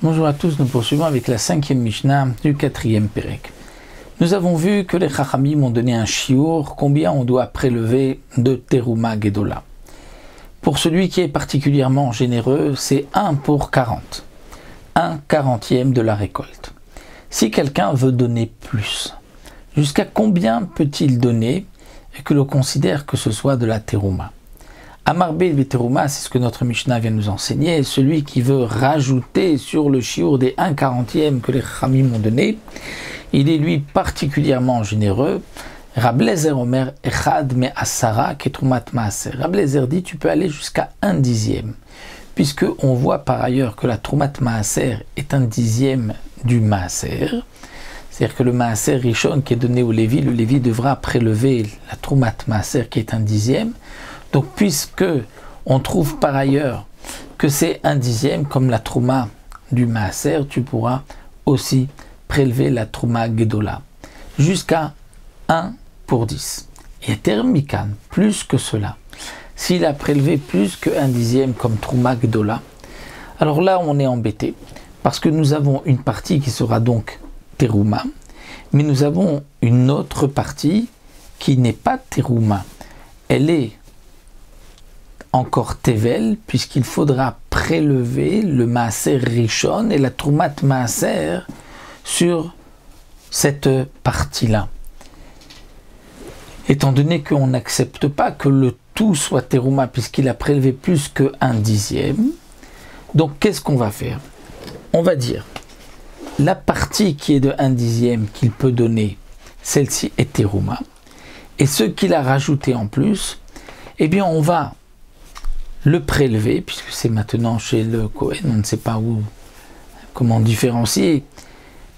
Bonjour à tous, nous poursuivons avec la 5e Mishnah du 4e Pérek. Nous avons vu que les Chachamim ont donné un shiur, combien on doit prélever de Teruma Gedola. Pour celui qui est particulièrement généreux, c'est 1 pour 40, 1/40e de la récolte. Si quelqu'un veut donner plus, jusqu'à combien peut-il donner et que l'on considère que ce soit de la Teruma? Amarbe et Teruma, c'est ce que notre Mishnah vient nous enseigner, celui qui veut rajouter sur le shiur des 1/40e que les Chachamim ont donné, il est lui particulièrement généreux. Rabbi Eliezer Omer Echad me Asara ketrumat maaser. Rabbi Eliezer dit tu peux aller jusqu'à 1/10, puisque on voit par ailleurs que la trumat maaser est 1/10 du maaser. C'est-à-dire que le maaser rishon qui est donné au Lévi, le Lévi devra prélever la trumat maaser qui est 1/10. Donc puisque on trouve par ailleurs que c'est 1/10 comme la trouma du maaser, tu pourras aussi prélever la trouma gedola jusqu'à 1 pour 10. Et termikan, plus que cela, s'il a prélevé plus que 1/10 comme trouma gedola, alors là on est embêté parce que nous avons une partie qui sera donc teruma, mais nous avons une autre partie qui n'est pas teruma. Elle est encore tevel, puisqu'il faudra prélever le maaser rishon et la trumat maaser sur cette partie-là. Étant donné qu'on n'accepte pas que le tout soit teruma, puisqu'il a prélevé plus que 1/10, donc qu'est-ce qu'on va faire? On va dire, la partie qui est de 1/10 qu'il peut donner, celle-ci est teruma, et ce qu'il a rajouté en plus, eh bien on va le prélever, puisque c'est maintenant chez le Kohen, on ne sait pas comment différencier,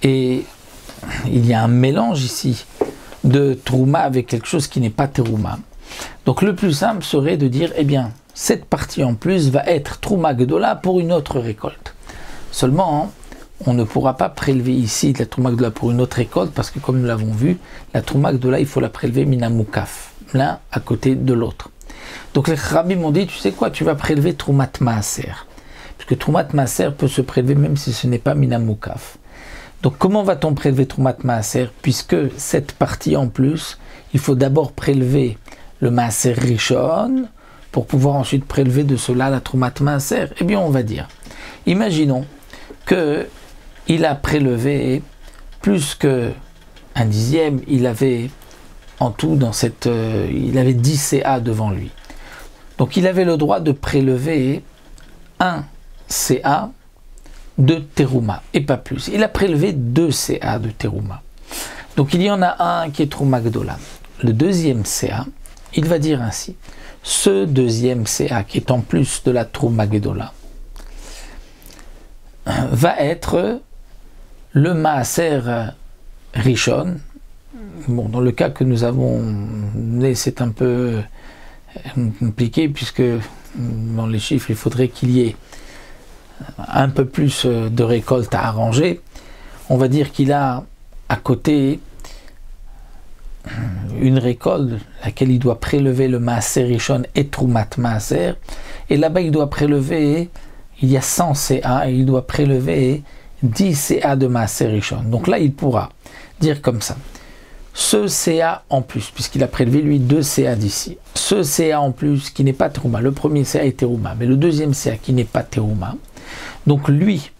et il y a un mélange ici de Trouma avec quelque chose qui n'est pas Teruma. Donc le plus simple serait de dire, eh bien, cette partie en plus va être Trouma Gedola pour une autre récolte. Seulement, on ne pourra pas prélever ici de la Trouma Gedola pour une autre récolte, parce que comme nous l'avons vu, la Trouma Gedola, il faut la prélever Minamukaf, l'un à côté de l'autre. Donc les rabbis m'ont dit, tu sais quoi, tu vas prélever Trumat Maaser. Parce que Trumat Maaser peut se prélever même si ce n'est pas Minamukaf. Donc comment va-t-on prélever Trumat Maaser? Puisque cette partie en plus, il faut d'abord prélever le Maaser Rishon pour pouvoir ensuite prélever de cela la Trumat Maaser. Eh bien on va dire, imaginons qu'il a prélevé plus que 1/10, il avait en tout dans cette, il avait 10 CA devant lui. Donc il avait le droit de prélever 1 CA de Teruma, et pas plus. Il a prélevé 2 CA de Teruma. Donc il y en a un qui est Trouma Gedola. Le deuxième CA, il va dire ainsi, ce deuxième CA qui est en plus de la Trouma Gedola, va être le Maaser Rishon. Bon, dans le cas que nous avons, c'est un peu compliqué puisque dans les chiffres, il faudrait qu'il y ait un peu plus de récolte à arranger. On va dire qu'il a à côté une récolte laquelle il doit prélever le Maaser Rishon et Trumat Maaser. Et là-bas, il doit prélever, il y a 100 CA et il doit prélever 10 CA de Maaser Rishon. Donc là, il pourra dire comme ça. Ce CA en plus, puisqu'il a prélevé lui 2 CA d'ici, ce CA en plus qui n'est pas Teruma, le premier CA est Teruma, mais le deuxième CA qui n'est pas Teruma, donc lui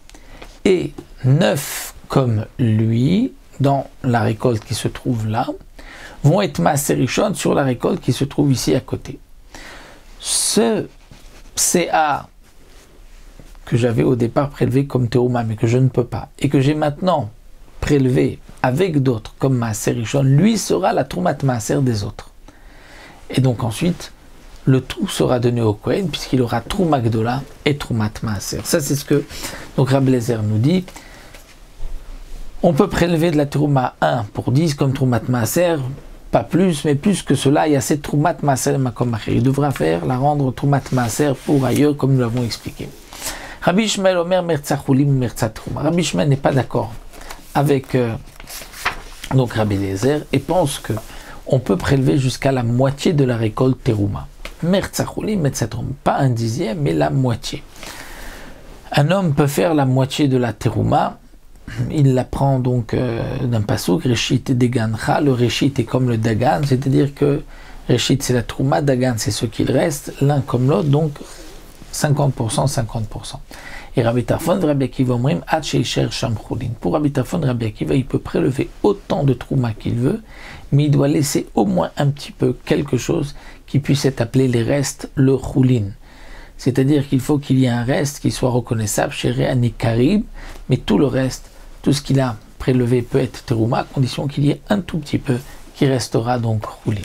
et 9 comme lui, dans la récolte qui se trouve là, vont être Maaser Rishon sur la récolte qui se trouve ici à côté. Ce CA que j'avais au départ prélevé comme Teruma, mais que je ne peux pas, et que j'ai maintenant prélevé avec d'autres comme Maaser Rishon, lui sera la Trumat Maaser des autres. Et donc ensuite, le tout sera donné au Kohen puisqu'il aura Trouma Gedola et Trumat Maaser. Ça c'est ce que donc Rabbi Eliezer nous dit. On peut prélever de la Trouma 1 pour 10 comme Trumat Maaser, pas plus, mais plus que cela, il y a cette Trumat Maaser Makom Acher. Il devra faire la rendre Trumat Maaser pour ailleurs comme nous l'avons expliqué. Rabbi Ishmael Omer Mertzachulim Mertzatrouma. Rabbi Ishmael n'est pas d'accord avec donc Rabbi Eliezer et pense que on peut prélever jusqu'à la moitié de la récolte Teruma. Mertzachulim Mertzatrouma, pas 1/10, mais la moitié. Un homme peut faire la moitié de la terouma. Il la prend donc d'un pasouk, Reshit Degancha. Le Reshit est comme le Dagan, c'est-à-dire que Reshit c'est la terouma, Dagan c'est ce qu'il reste, l'un comme l'autre, donc 50%, 50%. Et Rabbi Tarfon, Rabbi Akiva Omrim, Ad Sheisher Sham Chulin. Pour Rabbi Tarfon, Rabbi Akiva, il peut prélever autant de trouma qu'il veut, mais il doit laisser au moins un petit peu quelque chose qui puisse être appelé les restes, le Chulin. C'est-à-dire qu'il faut qu'il y ait un reste qui soit reconnaissable chez Réani Karib, mais tout le reste, tout ce qu'il a prélevé peut être terouma, à condition qu'il y ait un tout petit peu qui restera donc Chulin.